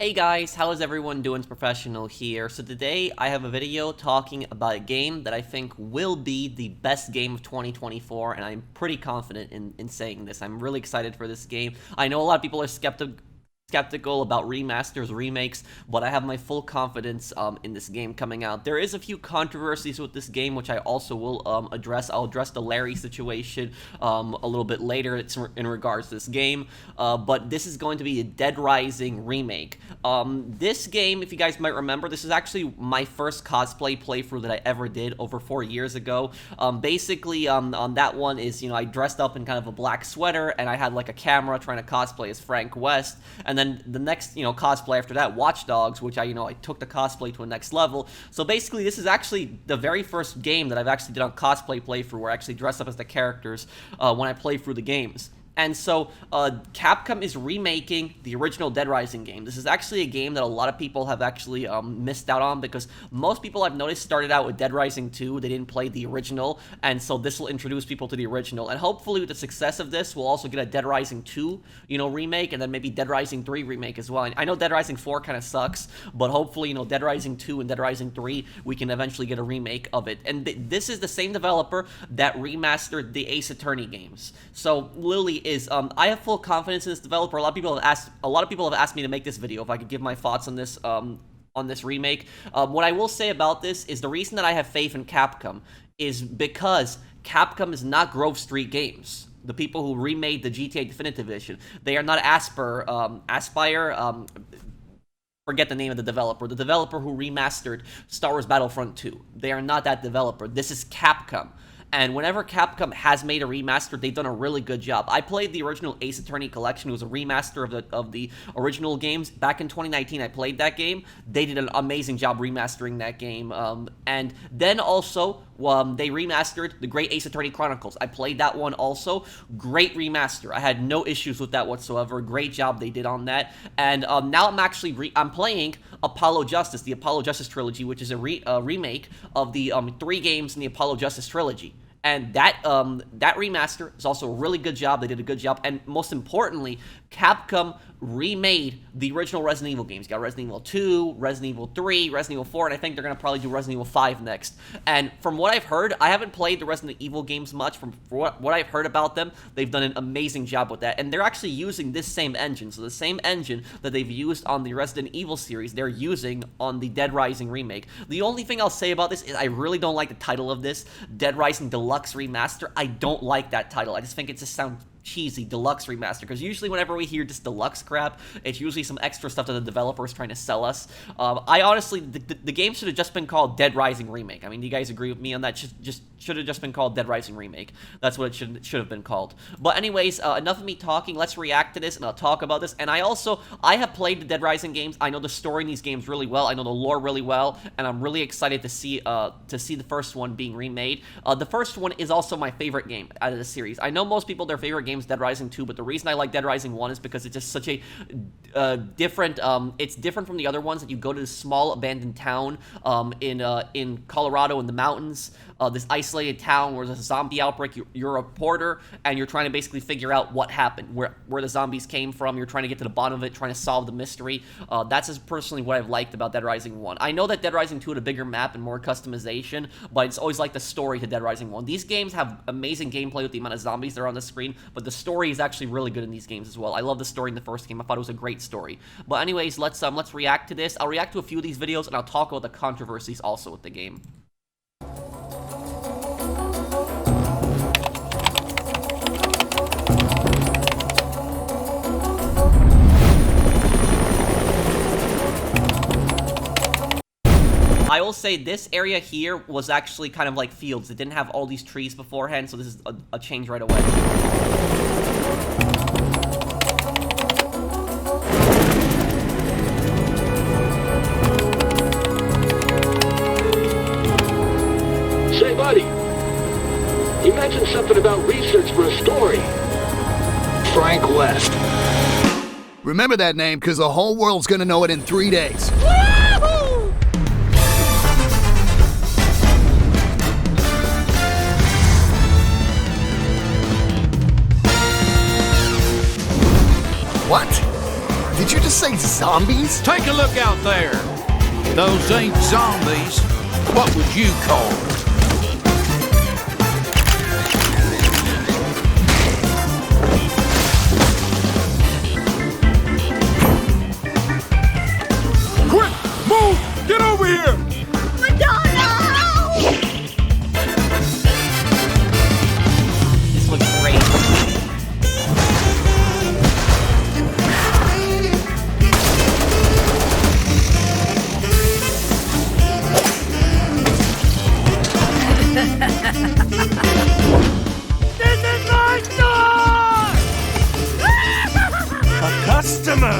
Hey guys, how is everyone doing? It's Professional here. So today I have a video talking about a game that I think will be the best game of 2024, and I'm pretty confident in saying this. I'm really excited for this game. I know a lot of people are skeptical about remasters, remakes, but I have my full confidence in this game coming out. There is a few controversies with this game, which I also will address. I'll address the Larry situation a little bit later. It's in regards to this game, but this is going to be a Dead Rising remake. This game, if you guys might remember, this is actually my first cosplay playthrough that I ever did over 4 years ago. Basically, on that one is, I dressed up in kind of a black sweater, and I had like a camera trying to cosplay as Frank West, and then the next, cosplay after that, Watch Dogs, which I took the cosplay to a next level. So basically, this is actually the very first game that I've actually did on cosplay playthrough, where I actually dressed up as the characters when I play through the games. And so, Capcom is remaking the original Dead Rising game. This is actually a game that a lot of people have actually missed out on, because most people I've noticed started out with Dead Rising 2, they didn't play the original, and so this will introduce people to the original. And hopefully with the success of this, we'll also get a Dead Rising 2, remake, and then maybe Dead Rising 3 remake as well. I know Dead Rising 4 kind of sucks, but hopefully, Dead Rising 2 and Dead Rising 3, we can eventually get a remake of it. And this is the same developer that remastered the Ace Attorney games. So, Lily I have full confidence in this developer. A lot of people have asked me to make this video if I could give my thoughts on this remake. What I will say about this is the reason that I have faith in Capcom is because Capcom is not Grove Street Games. The people who remade the GTA Definitive Edition, they are not Aspire. Forget the name of the developer. The developer who remastered Star Wars Battlefront 2. They are not that developer. This is Capcom. And whenever Capcom has made a remaster, they've done a really good job. I played the original Ace Attorney Collection. It was a remaster of the original games. Back in 2019, I played that game. They did an amazing job remastering that game. And then also, they remastered the Great Ace Attorney Chronicles. I played that one also. Great remaster. I had no issues with that whatsoever. Great job they did on that. And now I'm actually I'm playing Apollo Justice, the Apollo Justice trilogy, which is a remake of the 3 games in the Apollo Justice trilogy. And that remaster is also a really good job. They did a good job. And most importantly, Capcom remade the original Resident Evil games. You got Resident Evil 2, Resident Evil 3, Resident Evil 4, and I think they're going to probably do Resident Evil 5 next. And from what I've heard, I haven't played the Resident Evil games much. From what I've heard about them, they've done an amazing job with that. And they're actually using this same engine. So the same engine that they've used on the Resident Evil series, they're using on the Dead Rising remake. The only thing I'll say about this is I really don't like the title of this, Dead Rising Deluxe Remaster. I don't like that title. I just think it just sounds cheesy, Deluxe Remaster, because usually whenever we hear this deluxe crap, it's usually some extra stuff that the developer is trying to sell us. I honestly, the game should have just been called Dead Rising Remake. I mean, do you guys agree with me on that? Should have just been called Dead Rising Remake. That's what it should have been called. But anyways, enough of me talking. Let's react to this, and I'll talk about this. And I have played the Dead Rising games. I know the story in these games really well. I know the lore really well, and I'm really excited to see the first one being remade. The first one is also my favorite game out of the series. I know most people, their favorite game is Dead Rising 2, but the reason I like Dead Rising 1 is because it's just such a different, it's different from the other ones, that you go to this small abandoned town in Colorado in the mountains, this isolated town where there's a zombie outbreak. You're a reporter, and you're trying to basically figure out what happened, where the zombies came from. You're trying to get to the bottom of it, trying to solve the mystery. That's just personally what I've liked about Dead Rising 1. I know that Dead Rising 2 had a bigger map and more customization, but it's always like the story to Dead Rising 1. These games have amazing gameplay with the amount of zombies that are on the screen, but the story is actually really good in these games as well. I love the story in the first game. I thought it was a great story. But anyways, let's react to this. I'll react to a few of these videos, and I'll talk about the controversies also with the game. I will say this area here was actually kind of like fields. It didn't have all these trees beforehand, so this is a change right away. Say, buddy, you mentioned something about research for a story. Frank West. Remember that name, because the whole world's gonna know it in 3 days. What? Did you just say zombies? Take a look out there. Those ain't zombies. What would you call them? Quick! Move! Get over here! This looks great. This is my store! A customer!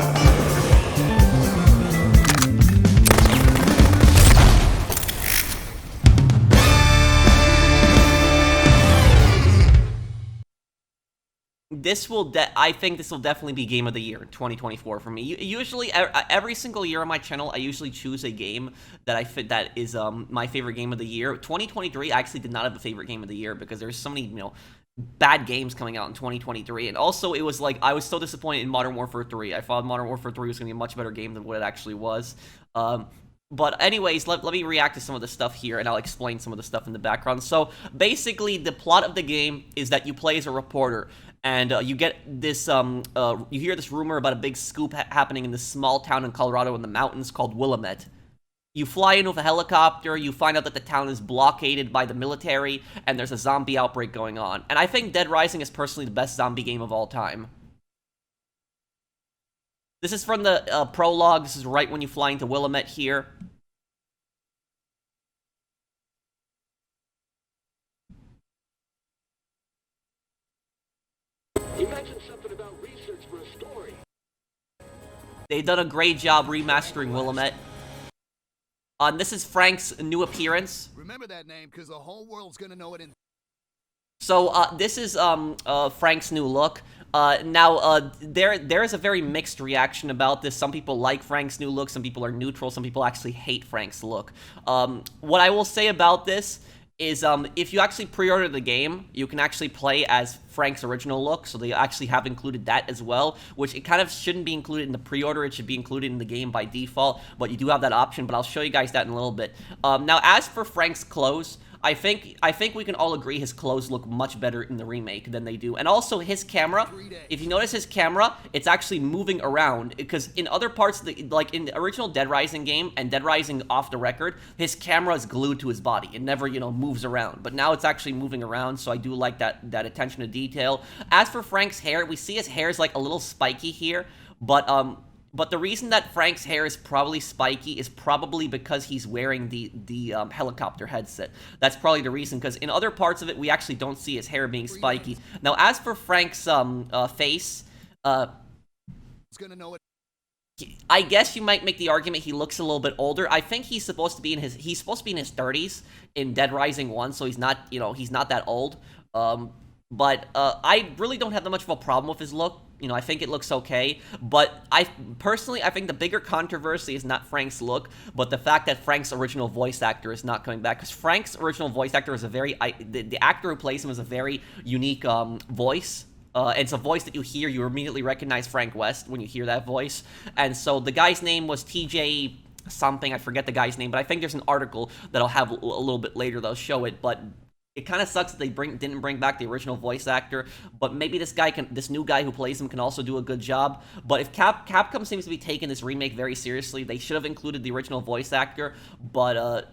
I think this will definitely be Game of the Year 2024 for me. Usually, every single year on my channel, I usually choose a game that is my favorite game of the year. 2023, I actually did not have a favorite game of the year because there's so many, bad games coming out in 2023. And also, it was like, I was so disappointed in Modern Warfare 3. I thought Modern Warfare 3 was going to be a much better game than what it actually was. But anyways, let me react to some of the stuff here, and I'll explain some of the stuff in the background. So, basically, the plot of the game is that you play as a reporter, and you get this, you hear this rumor about a big scoop happening in this small town in Colorado in the mountains called Willamette. You fly in with a helicopter, you find out that the town is blockaded by the military, and there's a zombie outbreak going on. And I think Dead Rising is personally the best zombie game of all time. This is from the prologue. This is right when you fly into Willamette here. You mentioned something about research for a story. They've done a great job remastering Willamette. This is Frank's new appearance. Remember that name, because the whole world's gonna know it in... So, this is, Frank's new look. There is a very mixed reaction about this. Some people like Frank's new look, some people are neutral, some people actually hate Frank's look. What I will say about this is, if you actually pre-order the game, you can actually play as Frank's original look, so they actually have included that as well, which it kind of shouldn't be included in the pre-order, it should be included in the game by default, but you do have that option, but I'll show you guys that in a little bit. Now, as for Frank's clothes, I think we can all agree his clothes look much better in the remake than they do. And also his camera, if you notice his camera, it's actually moving around. Because in other parts, like in the original Dead Rising game and Dead Rising Off the Record, his camera is glued to his body. It never, moves around. But now it's actually moving around, so I do like that attention to detail. As for Frank's hair, we see his hair is like a little spiky here, but the reason that Frank's hair is probably spiky is probably because he's wearing the helicopter headset. That's probably the reason, because in other parts of it, we actually don't see his hair being spiky. Now, as for Frank's face, gonna know it. I guess you might make the argument he looks a little bit older. I think he's supposed to be in his 30s in Dead Rising 1, so he's not, he's not that old. But I really don't have that much of a problem with his look. I think it looks okay, but personally, I think the bigger controversy is not Frank's look, but the fact that Frank's original voice actor is not coming back, because Frank's original voice actor is the actor who plays him is a very unique voice. It's a voice that you immediately recognize Frank West when you hear that voice, and so the guy's name was TJ something, I forget the guy's name, but I think there's an article that I'll have a little bit later that'll show it, but it kind of sucks that they didn't bring back the original voice actor, but maybe this new guy who plays him can also do a good job. But if Capcom seems to be taking this remake very seriously, they should have included the original voice actor. But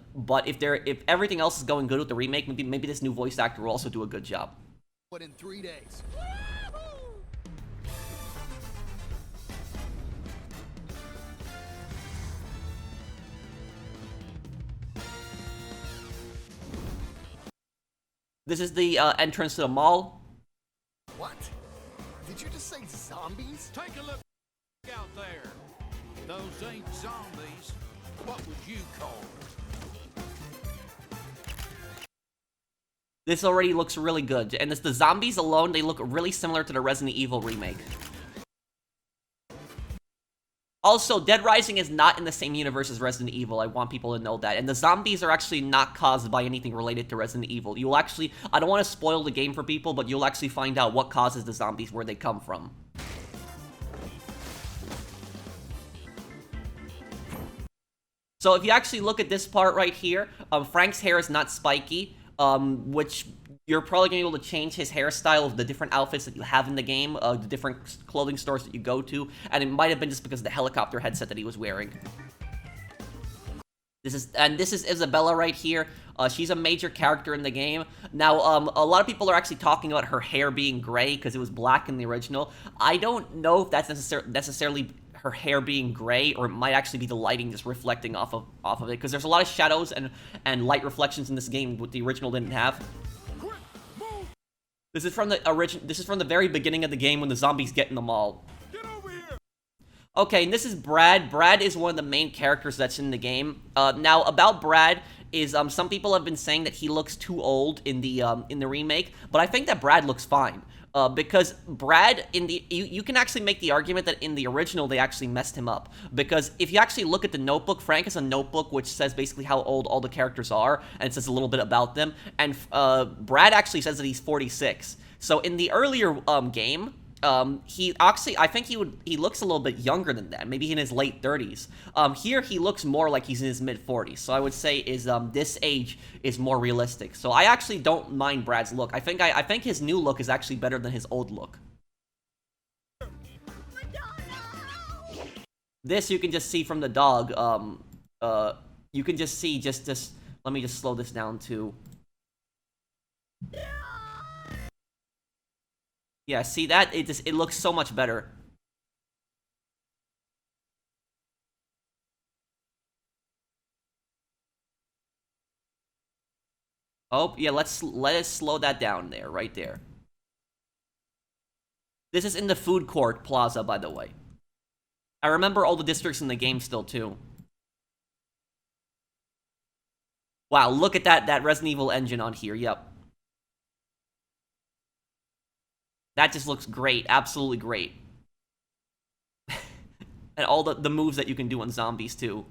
if everything else is going good with the remake, maybe this new voice actor will also do a good job. But in 3 days. This is the entrance to the mall. What? Did you just say zombies? Take a look out there. Those ain't zombies. What would you call them? This already looks really good, and the zombies alone, they look really similar to the Resident Evil remake. Also, Dead Rising is not in the same universe as Resident Evil. I want people to know that. And the zombies are actually not caused by anything related to Resident Evil. You'll actually... I don't want to spoil the game for people, but you'll actually find out what causes the zombies, where they come from. So if you actually look at this part right here, Frank's hair is not spiky, which you're probably going to be able to change his hairstyle of the different outfits that you have in the game, the different clothing stores that you go to, and it might have been just because of the helicopter headset that he was wearing. This is Isabella right here. She's a major character in the game. Now, a lot of people are actually talking about her hair being gray because it was black in the original. I don't know if that's necessarily her hair being gray, or it might actually be the lighting just reflecting off of it, because there's a lot of shadows and light reflections in this game what the original didn't have. This is from the very beginning of the game when the zombies get in the mall. Okay, and this is Brad. Brad is one of the main characters that's in the game. Now, about Brad is some people have been saying that he looks too old in the remake, but I think that Brad looks fine. Because Brad, you can actually make the argument that in the original they actually messed him up. Because if you actually look at the notebook, Frank has a notebook which says basically how old all the characters are, and it says a little bit about them. And Brad actually says that he's 46. So in the earlier game, he actually, I think he looks a little bit younger than that, maybe in his late 30s. Here he looks more like he's in his mid 40s, so I would say this age is more realistic. So I actually don't mind Brad's look. I think his new look is actually better than his old look. This you can just see from the dog. You can just see just let me just slow this down too. Yeah, see that? It looks so much better. Oh, yeah, let us slow that down there, right there. This is in the food court plaza, by the way. I remember all the districts in the game still, too. Wow, look at that Resident Evil engine on here, yep. That just looks great, absolutely great. And all the moves that you can do on zombies, too.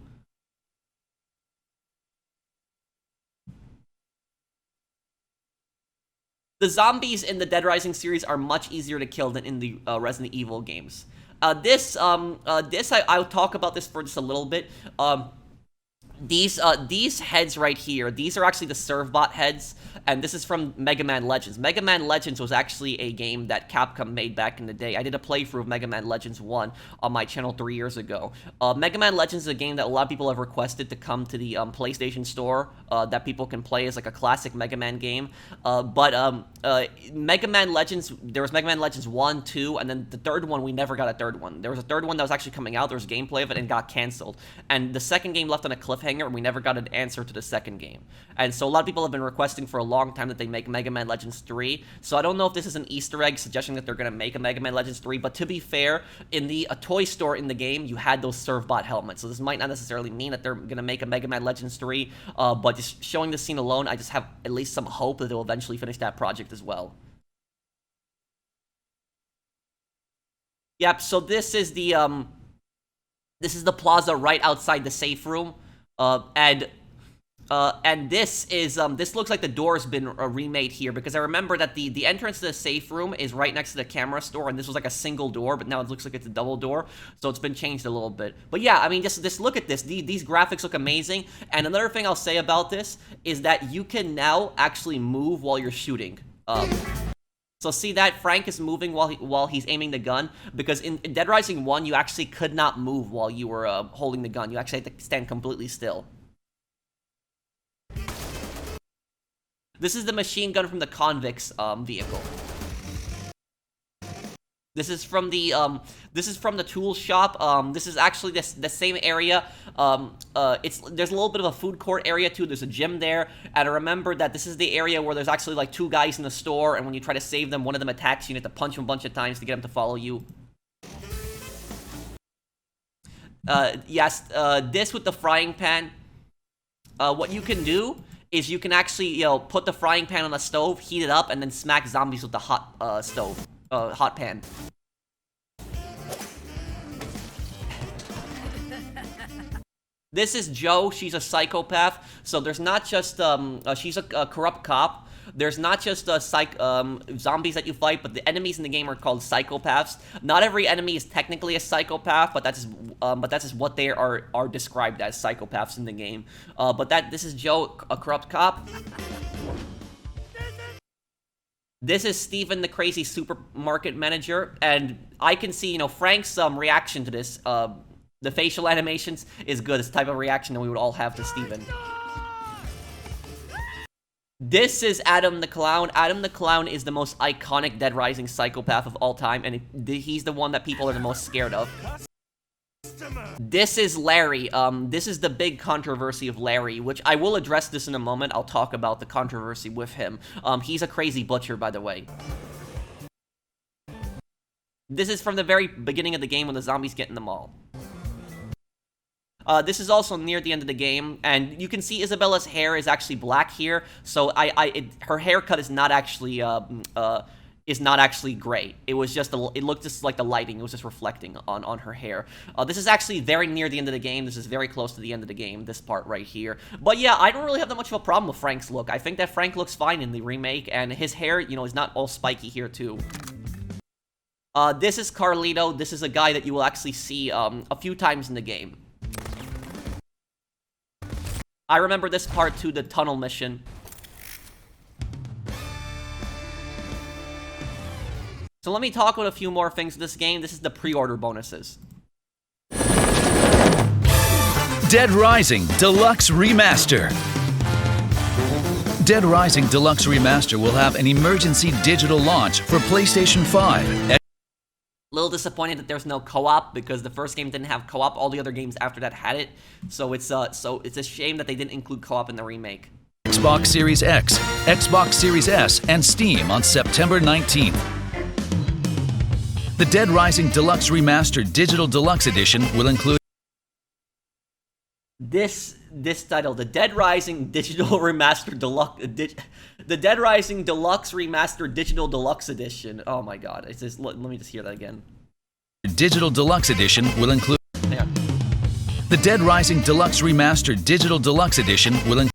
The zombies in the Dead Rising series are much easier to kill than in the Resident Evil games. I'll talk about this for just a little bit. These heads right here, these are actually the Servbot heads, and this is from Mega Man Legends. Mega Man Legends was actually a game that Capcom made back in the day. I did a playthrough of Mega Man Legends 1 on my channel 3 years ago. Mega Man Legends is a game that a lot of people have requested to come to the PlayStation Store that people can play as like a classic Mega Man game. Mega Man Legends, there was Mega Man Legends 1, 2, and then the third one, we never got a third one. There was a third one that was actually coming out, there was gameplay of it, and got canceled. And the second game left on a cliffhanger, and we never got an answer to the second game. And so a lot of people have been requesting for a long time that they make Mega Man Legends 3. So I don't know if this is an Easter egg suggesting that they're going to make a Mega Man Legends 3, but to be fair, in a toy store in the game, you had those Servbot helmets. So this might not necessarily mean that they're going to make a Mega Man Legends 3, but just showing the scene alone, I just have at least some hope that they'll eventually finish that project as well. Yep, so this is the plaza right outside the safe room. And this looks like the door's been remade here, because I remember that the entrance to the safe room is right next to the camera store, and this was like a single door, but now it looks like it's a double door, so it's been changed a little bit. But yeah, I mean, just look at this. These graphics look amazing, and another thing I'll say about this is that you can now actually move while you're shooting. So see that? Frank is moving while he's aiming the gun, because in Dead Rising 1, you actually could not move while you were holding the gun. You actually had to stand completely still. This is the machine gun from the convict's vehicle. This is from the tool shop. This is actually the same area. There's a little bit of a food court area too. There's a gym there, and I remember that this is the area where there's actually like two guys in the store, and when you try to save them, one of them attacks you. You have to punch him a bunch of times to get him to follow you. Yes, this with the frying pan. What you can do is you can actually, put the frying pan on the stove, heat it up, and then smack zombies with the hot hot pan. This is Jo. She's a psychopath. So there's not just she's a corrupt cop. there's not just zombies that you fight, but the enemies in the game are called psychopaths. Not every enemy is technically a psychopath, but that's just what they are described as, psychopaths in the game. This is Joe, a corrupt cop. This is Steven, the crazy supermarket manager, and I can see, Frank's reaction to this. The facial animations is good. It's the type of reaction that we would all have to Steven. This is Adam the Clown. Adam the Clown is the most iconic Dead Rising psychopath of all time, and he's the one that people are the most scared of. This is Larry. This is the big controversy of Larry, which I will address this in a moment. I'll talk about the controversy with him. He's a crazy butcher, by the way. This is from the very beginning of the game when the zombies get in the mall. This is also near the end of the game, and you can see Isabella's hair is actually black here, so her haircut is not actually gray. It was just it looked just like the lighting. It was just reflecting on her hair. This is actually very near the end of the game. This is very close to the end of the game, this part right here. But yeah, I don't really have that much of a problem with Frank's look. I think that Frank looks fine in the remake, and his hair, is not all spiky here too. This is Carlito. This is a guy that you will actually see a few times in the game. I remember this part too, the tunnel mission. So let me talk about a few more things in this game. This is the pre-order bonuses. Dead Rising Deluxe Remaster. Dead Rising Deluxe Remaster will have an emergency digital launch for PlayStation 5. Little disappointed that there's no co-op, because the first game didn't have co-op. All the other games after that had it. So it's a shame that they didn't include co-op in the remake. Xbox Series X, Xbox Series S, and Steam on September 19th. The Dead Rising Deluxe Remaster Digital Deluxe Edition will include this title, the Dead Rising Digital Remaster Deluxe, the Dead Rising Deluxe Remaster Digital Deluxe Edition. Oh my God! It's just, let me just hear that again. Digital Deluxe Edition will include. Yeah. The Dead Rising Deluxe Remaster Digital Deluxe Edition will include.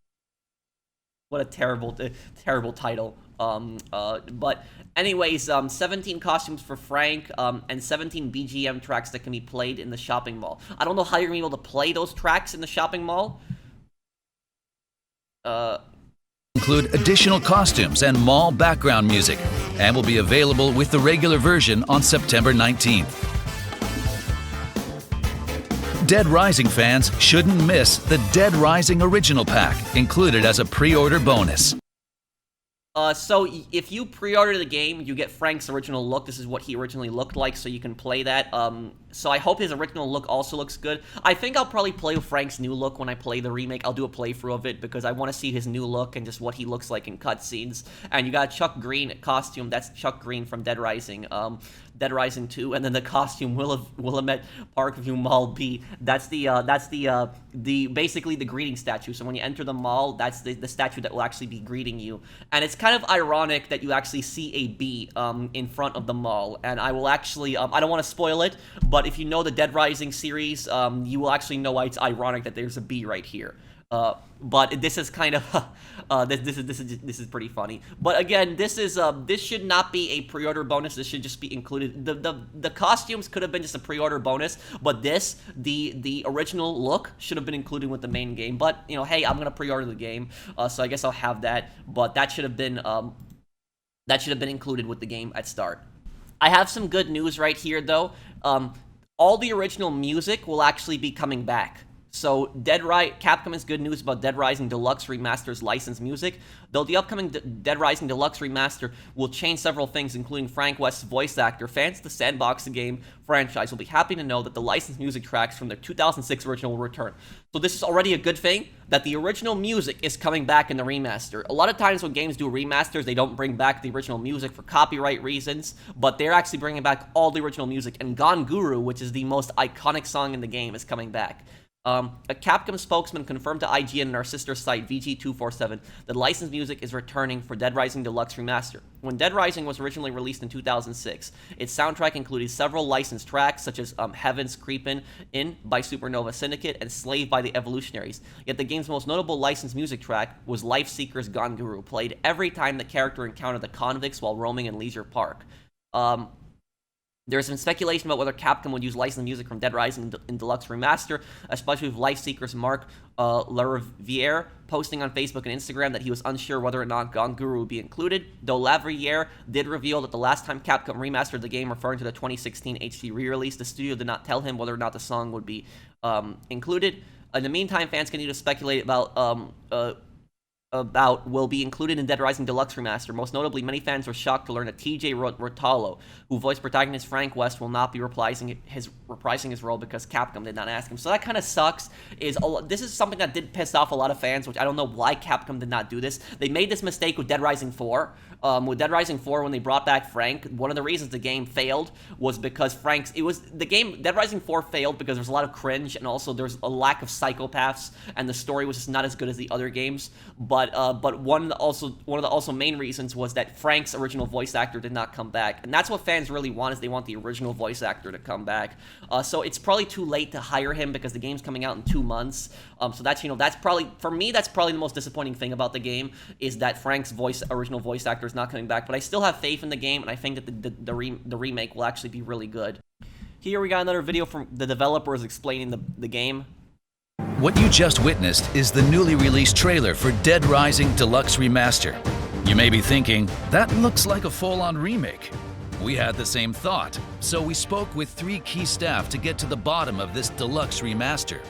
What a terrible title. But anyways, 17 costumes for Frank, and 17 BGM tracks that can be played in the shopping mall. I don't know how you're gonna be able to play those tracks in the shopping mall. Include additional costumes and mall background music, and will be available with the regular version on September 19th. Dead Rising fans shouldn't miss the Dead Rising Original Pack, included as a pre-order bonus. So if you pre-order the game, you get Frank's original look. This is what he originally looked like, so you can play that. So I hope his original look also looks good. I think I'll probably play with Frank's new look when I play the remake. I'll do a playthrough of it, because I want to see his new look and just what he looks like in cutscenes. And you got Chuck Green costume. That's Chuck Green from Dead Rising. Dead Rising 2, and then the costume Willamette Parkview Mall B. That's basically the greeting statue. So when you enter the mall, that's the statue that will actually be greeting you. And it's kind of ironic that you actually see a B in front of the mall. And I will actually I don't want to spoil it, but if you know the Dead Rising series, you will actually know why it's ironic that there's a B right here. But this is kind of this is pretty funny. But again, this should not be a pre-order bonus. This should just be included. The costumes could have been just a pre-order bonus, but the original look should have been included with the main game. But hey, I'm gonna pre-order the game, so I guess I'll have that. But that should have been included with the game at start. I have some good news right here, though. All the original music will actually be coming back. So Capcom has good news about Dead Rising Deluxe Remaster's licensed music. Though the upcoming Dead Rising Deluxe Remaster will change several things, including Frank West's voice actor, fans of the Sandbox game franchise will be happy to know that the licensed music tracks from their 2006 original will return. So this is already a good thing, that the original music is coming back in the remaster. A lot of times when games do remasters, they don't bring back the original music for copyright reasons, but they're actually bringing back all the original music, and Gone Guru, which is the most iconic song in the game, is coming back. A Capcom spokesman confirmed to IGN and our sister site VG247 that licensed music is returning for Dead Rising Deluxe Remaster. When Dead Rising was originally released in 2006, its soundtrack included several licensed tracks such as Heaven's Creepin' In by Supernova Syndicate and Slave by the Evolutionaries. Yet the game's most notable licensed music track was Lifeseeker's Gone Guru, played every time the character encountered the convicts while roaming in Leisure Park. There's been speculation about whether Capcom would use licensed music from Dead Rising in Deluxe Remaster, especially with Lifeseeker's Mark Lariviere posting on Facebook and Instagram that he was unsure whether or not Gone Guru would be included, though Lariviere did reveal that the last time Capcom remastered the game, referring to the 2016 HD re-release, the studio did not tell him whether or not the song would be included. In the meantime, fans continue to speculate about will be included in Dead Rising Deluxe Remaster. Most notably, many fans were shocked to learn that TJ Rotalo, who voiced protagonist Frank West, will not be reprising his role because Capcom did not ask him. So that kind of sucks. This is something that did piss off a lot of fans, which I don't know why Capcom did not do this. They made this mistake with Dead Rising 4. With Dead Rising 4, when they brought back Frank, one of the reasons the game failed was because Dead Rising 4 failed because there was a lot of cringe, and also there's a lack of psychopaths, and the story was just not as good as the other games. But one of the main reasons was that Frank's original voice actor did not come back, and that's what fans really want, is they want the original voice actor to come back. So it's probably too late to hire him because the game's coming out in 2 months. So that's probably, for me, that's probably the most disappointing thing about the game, is that Frank's original voice actor is not coming back. But I still have faith in the game, and I think that the remake will actually be really good. Here we got another video from the developers explaining the game. What you just witnessed is the newly released trailer for Dead Rising Deluxe Remaster. You may be thinking, that looks like a full-on remake. We had the same thought, so we spoke with 3 key staff to get to the bottom of this deluxe remaster.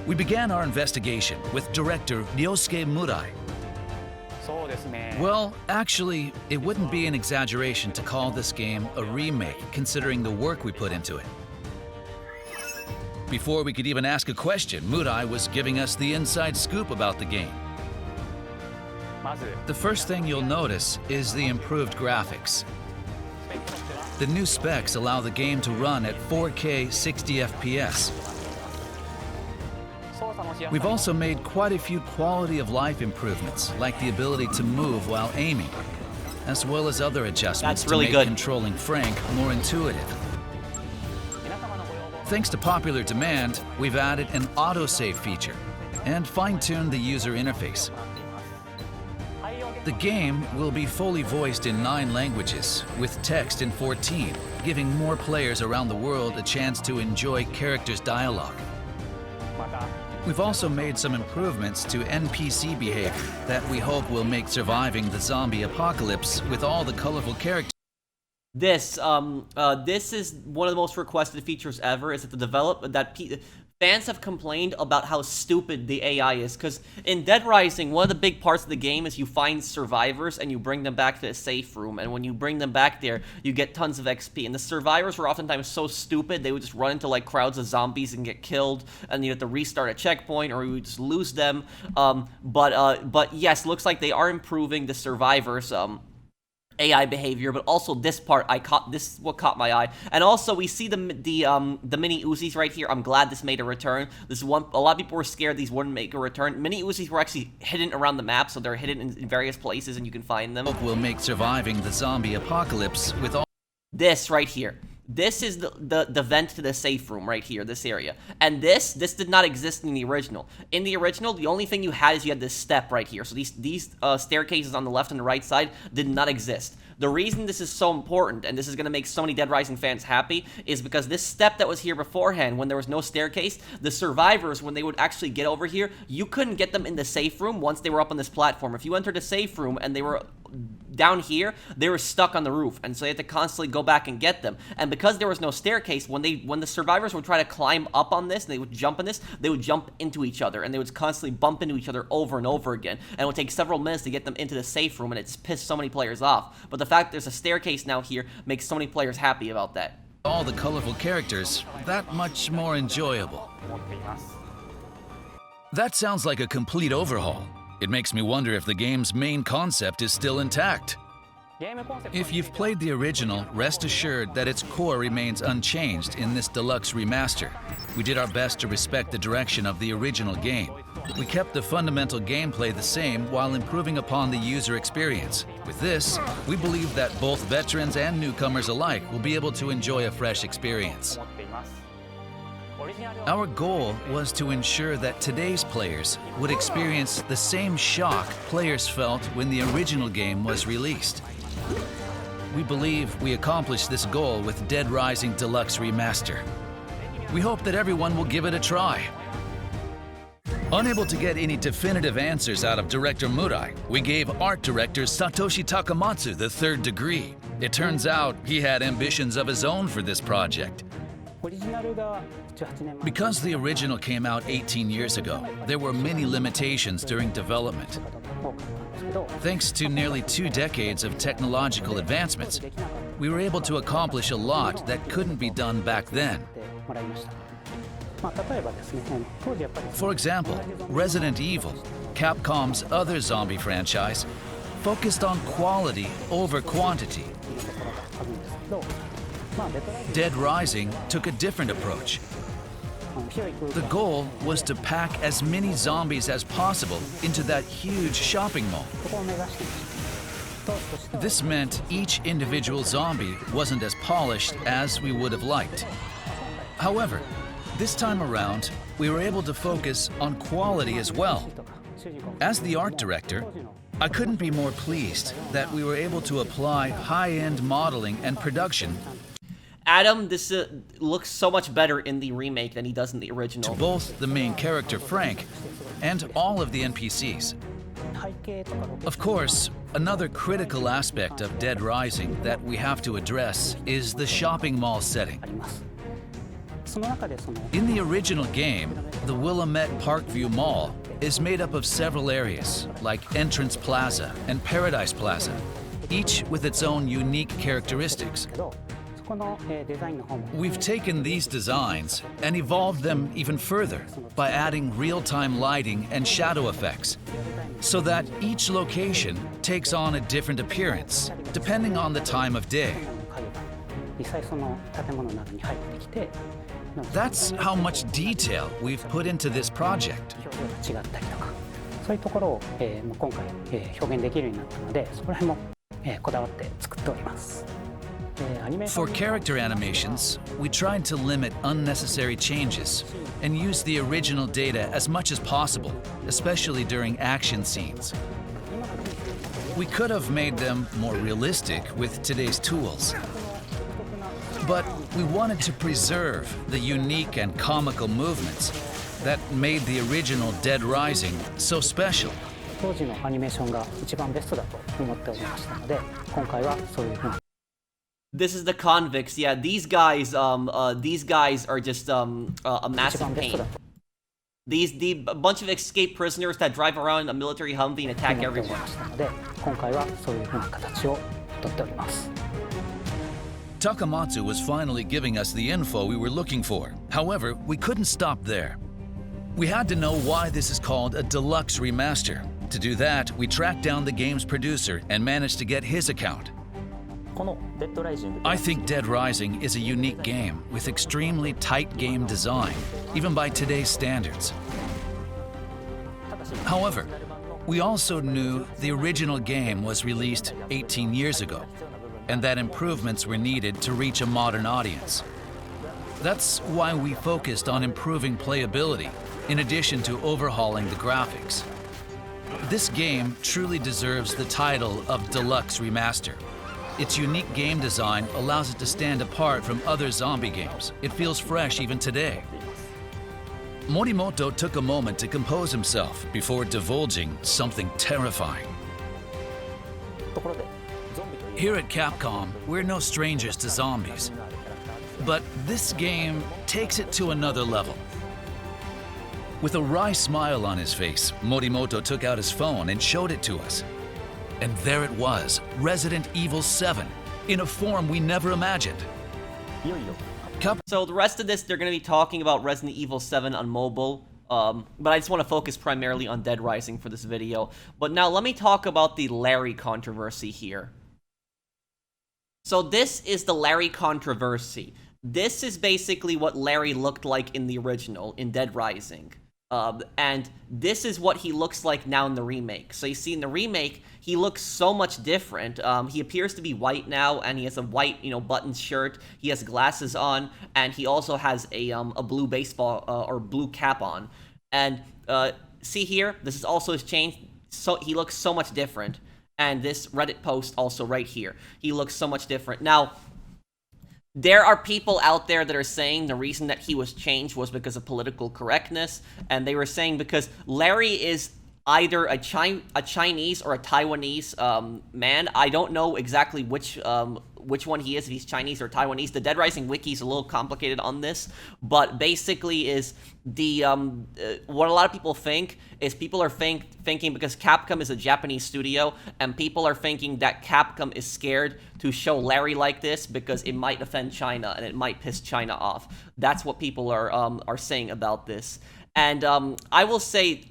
We began our investigation with director Ryosuke Murai. Well, actually, it wouldn't be an exaggeration to call this game a remake, considering the work we put into it. Before we could even ask a question, Murai was giving us the inside scoop about the game. The first thing you'll notice is the improved graphics. The new specs allow the game to run at 4K 60 FPS. We've also made quite a few quality of life improvements, like the ability to move while aiming, as well as other adjustments to make controlling Frank more intuitive. Thanks to popular demand, we've added an autosave feature and fine-tuned the user interface. The game will be fully voiced in 9 languages, with text in 14, giving more players around the world a chance to enjoy characters' dialogue. We've also made some improvements to NPC behavior that we hope will make surviving the zombie apocalypse with all the colorful characters. This is one of the most requested features ever. Is that fans have complained about how stupid the AI is, because in Dead Rising, one of the big parts of the game is you find survivors and you bring them back to a safe room, and when you bring them back there, you get tons of XP, and the survivors were oftentimes so stupid, they would just run into like crowds of zombies and get killed, and you have to restart a checkpoint, or you would just lose them. But yes, looks like they are improving the survivors' AI behavior, but also this part this is what caught my eye. And also we see the mini Uzis right here. I'm glad this made a return. A lot of people were scared these wouldn't make a return. Mini Uzis were actually hidden around the map, so they're hidden in various places and you can find them. Will make surviving the zombie apocalypse with all this right here. This is the vent to the safe room right here, this area. And this did not exist in the original. In the original, the only thing you had is you had this step right here. So these staircases on the left and the right side did not exist. The reason this is so important, and this is going to make so many Dead Rising fans happy, is because this step that was here beforehand, when there was no staircase, the survivors, when they would actually get over here, you couldn't get them in the safe room once they were up on this platform. If you entered a safe room and they were down here, they were stuck on the roof, and so you had to constantly go back and get them. And because there was no staircase, when the survivors would try to climb up on this, and they would jump on this, they would jump into each other, and they would constantly bump into each other over and over again, and it would take several minutes to get them into the safe room, and it's pissed so many players off. But the fact there's a staircase now here makes so many players happy about that. All the colorful characters that much more enjoyable. That sounds like a complete overhaul. It makes me wonder if the game's main concept is still intact. If you've played the original, rest assured that its core remains unchanged in this deluxe remaster. We did our best to respect the direction of the original game. We kept the fundamental gameplay the same while improving upon the user experience. With this, we believe that both veterans and newcomers alike will be able to enjoy a fresh experience. Our goal was to ensure that today's players would experience the same shock players felt when the original game was released. We believe we accomplished this goal with Dead Rising Deluxe Remaster. We hope that everyone will give it a try. Unable to get any definitive answers out of director Murai, we gave art director Satoshi Takamatsu the third degree. It turns out he had ambitions of his own for this project. Because the original came out 18 years ago, there were many limitations during development. Thanks to nearly 2 decades of technological advancements, we were able to accomplish a lot that couldn't be done back then. For example, Resident Evil, Capcom's other zombie franchise, focused on quality over quantity. Dead Rising took a different approach. The goal was to pack as many zombies as possible into that huge shopping mall. This meant each individual zombie wasn't as polished as we would have liked. However, this time around, we were able to focus on quality as well. As the art director, I couldn't be more pleased that we were able to apply high-end modeling and production Adam, this looks so much better in the remake than he does in the to original. both the main character Frank and all of the NPCs. Of course, another critical aspect of Dead Rising that we have to address is the shopping mall setting. In the original game, the Willamette Parkview Mall is made up of several areas, like Entrance Plaza and Paradise Plaza, each with its own unique characteristics. We've taken these designs and evolved them even further by adding real-time lighting and shadow effects, so that each location takes on a different appearance, depending on the time of day. That's how much detail we've put into this project. For character animations, we tried to limit unnecessary changes and use the original data as much as possible, especially during action scenes. We could have made them more realistic with today's tools, but we wanted to preserve the unique and comical movements that made the original Dead Rising so special. This is the convicts. Yeah, these guys are just a massive pain. A bunch of escaped prisoners that drive around in a military Humvee and attack everyone. Takamatsu was finally giving us the info we were looking for. However, we couldn't stop there. We had to know why this is called a deluxe remaster. To do that, we tracked down the game's producer and managed to get his account. I think Dead Rising is a unique game with extremely tight game design, even by today's standards. However, we also knew the original game was released 18 years ago, and that improvements were needed to reach a modern audience. That's why we focused on improving playability, in addition to overhauling the graphics. This game truly deserves the title of Deluxe Remaster. Its unique game design allows it to stand apart from other zombie games. It feels fresh even today. Morimoto took a moment to compose himself before divulging something terrifying. Here at Capcom, we're no strangers to zombies. But this game takes it to another level. With a wry smile on his face, Morimoto took out his phone and showed it to us. And there it was, Resident Evil 7, in a form we never imagined. So the rest of this, they're going to be talking about Resident Evil 7 on mobile, but I just want to focus primarily on Dead Rising for this video. But now let me talk about the Larry controversy here. So this is the Larry controversy. This is basically what Larry looked like in the original, in Dead Rising. And this is what he looks like now in the remake. So you see, in the remake, he looks so much different. He appears to be white now, and he has a white, buttoned shirt. He has glasses on, and he also has a blue baseball or blue cap on. And see here, this is also his chain. So he looks so much different. And this Reddit post also right here, he looks so much different. Now, there are people out there that are saying the reason that he was changed was because of political correctness, and they were saying because Larry is either a Chinese or a Taiwanese man. I don't know exactly which one he is, if he's Chinese or Taiwanese. The Dead Rising wiki is a little complicated on this, but basically is the what a lot of people think is people are thinking because Capcom is a Japanese studio, and people are thinking that Capcom is scared to show Larry like this because it might offend China and it might piss China off. That's what people are saying about this. And I will say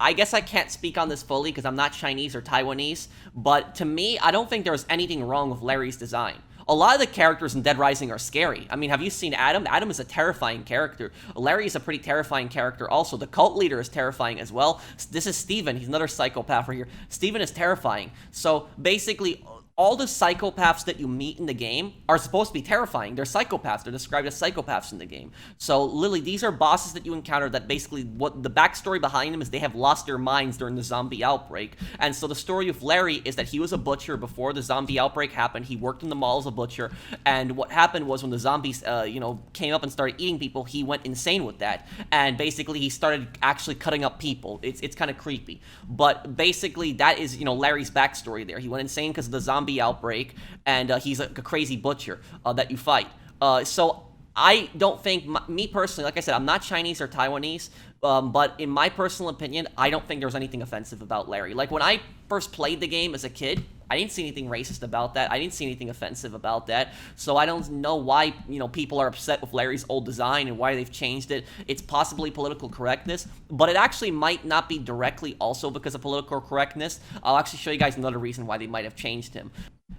I guess I can't speak on this fully because I'm not Chinese or Taiwanese, but to me, I don't think there was anything wrong with Larry's design. A lot of the characters in Dead Rising are scary. I mean, have you seen Adam? Adam is a terrifying character. Larry is a pretty terrifying character also. The cult leader is terrifying as well. This is Steven. He's another psychopath right here. Steven is terrifying. So basically, all the psychopaths that you meet in the game are supposed to be terrifying. They're psychopaths. They're described as psychopaths in the game. So, Lily, these are bosses that you encounter that basically, what the backstory behind them is they have lost their minds during the zombie outbreak. And so the story of Larry is that he was a butcher before the zombie outbreak happened. He worked in the mall as a butcher. And what happened was when the zombies, came up and started eating people, he went insane with that. And basically, he started actually cutting up people. It's kind of creepy. But basically, that is, Larry's backstory there. He went insane because of the zombie outbreak, and he's a crazy butcher that you fight. So I don't think, me personally, like I said, I'm not Chinese or Taiwanese, but in my personal opinion, I don't think there's anything offensive about Larry. Like, when I first played the game as a kid, I didn't see anything racist about that. I didn't see anything offensive about that. So I don't know why, people are upset with Larry's old design and why they've changed it. It's possibly political correctness, but it actually might not be directly also because of political correctness. I'll actually show you guys another reason why they might have changed him.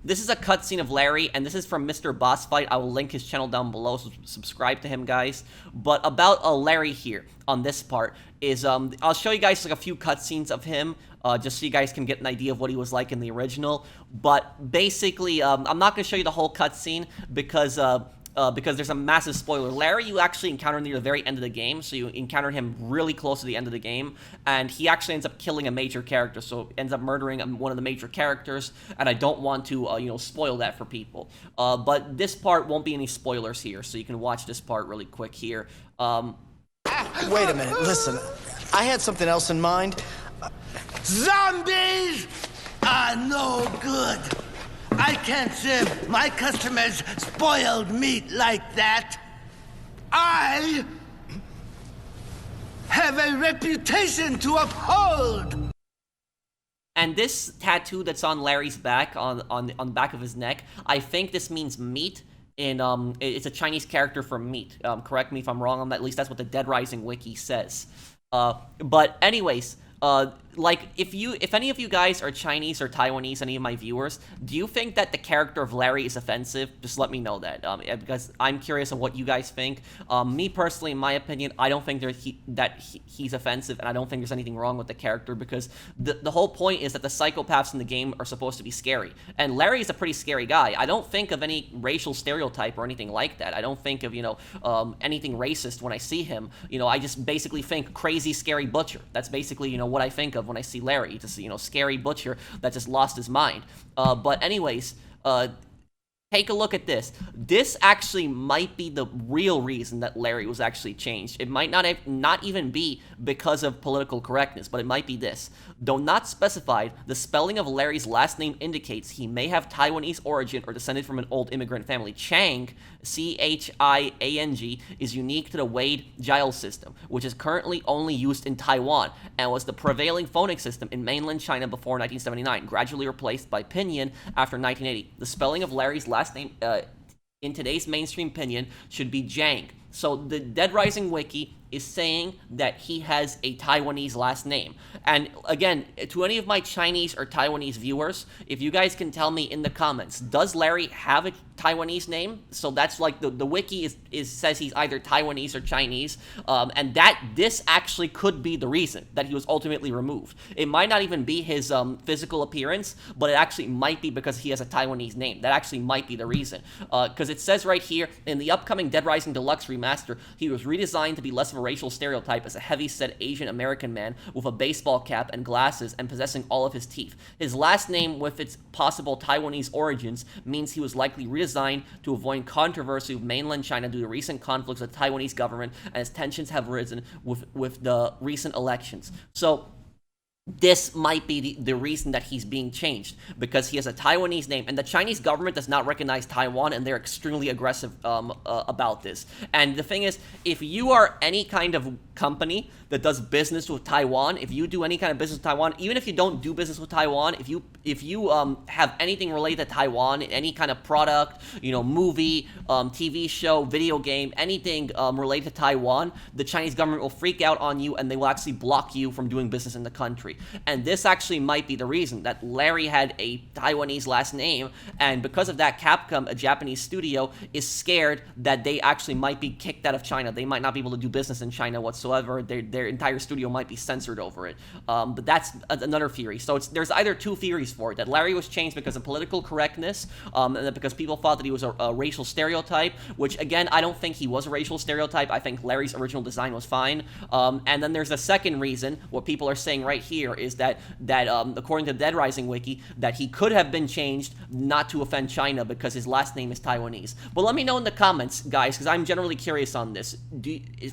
This is a cutscene of Larry, and this is from Mr. Boss Fight. I will link his channel down below, so subscribe to him, guys. But about Larry here on this part is, I'll show you guys like a few cutscenes of him, just so you guys can get an idea of what he was like in the original. But basically, I'm not going to show you the whole cutscene because there's a massive spoiler. Larry you actually encounter near the very end of the game, so you encounter him really close to the end of the game, and he actually ends up killing a major character, so ends up murdering one of the major characters, and I don't want to, spoil that for people. But this part won't be any spoilers here, so you can watch this part really quick here. Wait a minute, listen. I had something else in mind. Zombies are no good. I can't serve my customers spoiled meat like that. I have a reputation to uphold. And this tattoo that's on Larry's back, on the back of his neck, I think this means meat. It's a Chinese character for meat. Correct me if I'm wrong on that. At least that's what the Dead Rising wiki says. But anyways, if any of you guys are Chinese or Taiwanese, any of my viewers, do you think that the character of Larry is offensive? Just let me know that, because I'm curious of what you guys think. Me personally, in my opinion, I don't think he's offensive, and I don't think there's anything wrong with the character, because the whole point is that the psychopaths in the game are supposed to be scary, and Larry is a pretty scary guy. I don't think of any racial stereotype or anything like that. I don't think of, anything racist when I see him. I just basically think crazy, scary butcher. That's basically, what I think of when I see Larry. Just, scary butcher that just lost his mind. But anyways, take a look at this. This actually might be the real reason that Larry was actually changed. It might not even be because of political correctness, but it might be this. Though not specified, the spelling of Larry's last name indicates he may have Taiwanese origin or descended from an old immigrant family. Chiang, Chiang, is unique to the Wade-Giles system, which is currently only used in Taiwan, and was the prevailing phonics system in mainland China before 1979, gradually replaced by Pinyin after 1980. The spelling of Larry's last name in today's mainstream Pinyin should be Jiang. So the Dead Rising wiki is saying that he has a Taiwanese last name. And again, to any of my Chinese or Taiwanese viewers, if you guys can tell me in the comments, does Larry have a Taiwanese name? So that's like the wiki says he's either Taiwanese or Chinese, and that this actually could be the reason that he was ultimately removed. It might not even be his physical appearance, but it actually might be because he has a Taiwanese name. That actually might be the reason, because it says right here, in the upcoming Dead Rising Deluxe Remaster, he was redesigned to be less of a racial stereotype as a heavy-set Asian American man with a baseball cap and glasses and possessing all of his teeth. His last name, with its possible Taiwanese origins, means he was likely redesigned to avoid controversy with mainland China due to recent conflicts with the Taiwanese government, as tensions have risen with the recent elections. So this might be the reason that he's being changed, because he has a Taiwanese name, and the Chinese government does not recognize Taiwan, and they're extremely aggressive about this. And the thing is, if you are any kind of company that does business with Taiwan, if you do any kind of business with Taiwan, even if you don't do business with Taiwan, if you have anything related to Taiwan, any kind of product, movie, TV show, video game, anything related to Taiwan, the Chinese government will freak out on you, and they will actually block you from doing business in the country. And this actually might be the reason that Larry had a Taiwanese last name, and because of that, Capcom, a Japanese studio, is scared that they actually might be kicked out of China. They might not be able to do business in China whatsoever. Their entire studio might be censored over it. But that's another theory. So there's either two theories for it: that Larry was changed because of political correctness, and that because people thought that he was a racial stereotype, which, again, I don't think he was a racial stereotype. I think Larry's original design was fine. And then there's a second reason, what people are saying right here, is that according to the Dead Rising wiki, that he could have been changed not to offend China because his last name is Taiwanese. But let me know in the comments, guys, because I'm generally curious on this.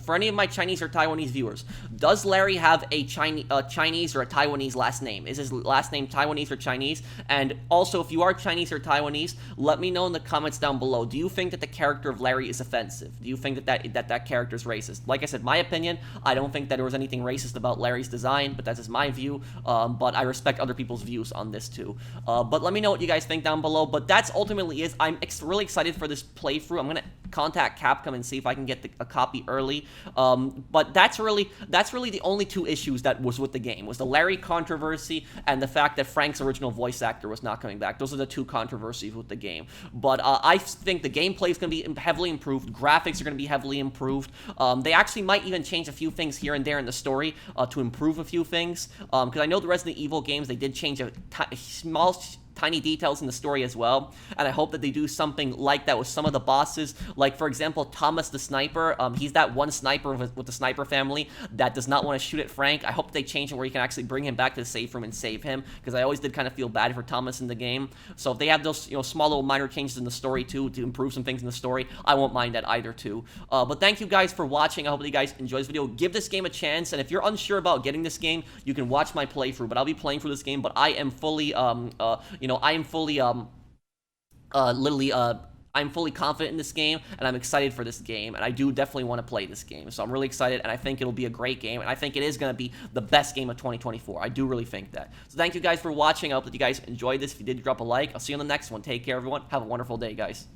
For any of my Chinese or Taiwanese viewers, does Larry have a Chinese or a Taiwanese last name? Is his last name Taiwanese or Chinese? And also, if you are Chinese or Taiwanese, let me know in the comments down below. Do you think that the character of Larry is offensive? Do you think that character is racist? Like I said, my opinion, I don't think that there was anything racist about Larry's design, but that's just my view. But I respect other people's views on this too. But let me know what you guys think down below. But that's ultimately is. I'm really excited for this playthrough. I'm gonna contact Capcom and see if I can get a copy early. But that's really the only two issues that was with the game, was the Larry controversy and the fact that Frank's original voice actor was not coming back. Those are the two controversies with the game. But I think the gameplay is going to be heavily improved. Graphics are going to be heavily improved. They actually might even change a few things here and there in the story to improve a few things. Because I know the Resident Evil games, they did change a small tiny details in the story as well, and I hope that they do something like that with some of the bosses. Like, for example, Thomas the Sniper, he's that one sniper with the Sniper family that does not want to shoot at Frank. I hope they change it where you can actually bring him back to the safe room and save him, because I always did kind of feel bad for Thomas in the game. So if they have those small little minor changes in the story too, to improve some things in the story, I won't mind that either too. But thank you guys for watching. I hope that you guys enjoy this video. Give this game a chance, and if you're unsure about getting this game, you can watch my playthrough, but I'll be playing through this game. But I am fully I am fully, I'm fully confident in this game, and I'm excited for this game, and I do definitely want to play this game. So I'm really excited, and I think it'll be a great game, and I think it is going to be the best game of 2024. I do really think that. So thank you guys for watching. I hope that you guys enjoyed this. If you did, drop a like. I'll see you on the next one. Take care, everyone. Have a wonderful day, guys.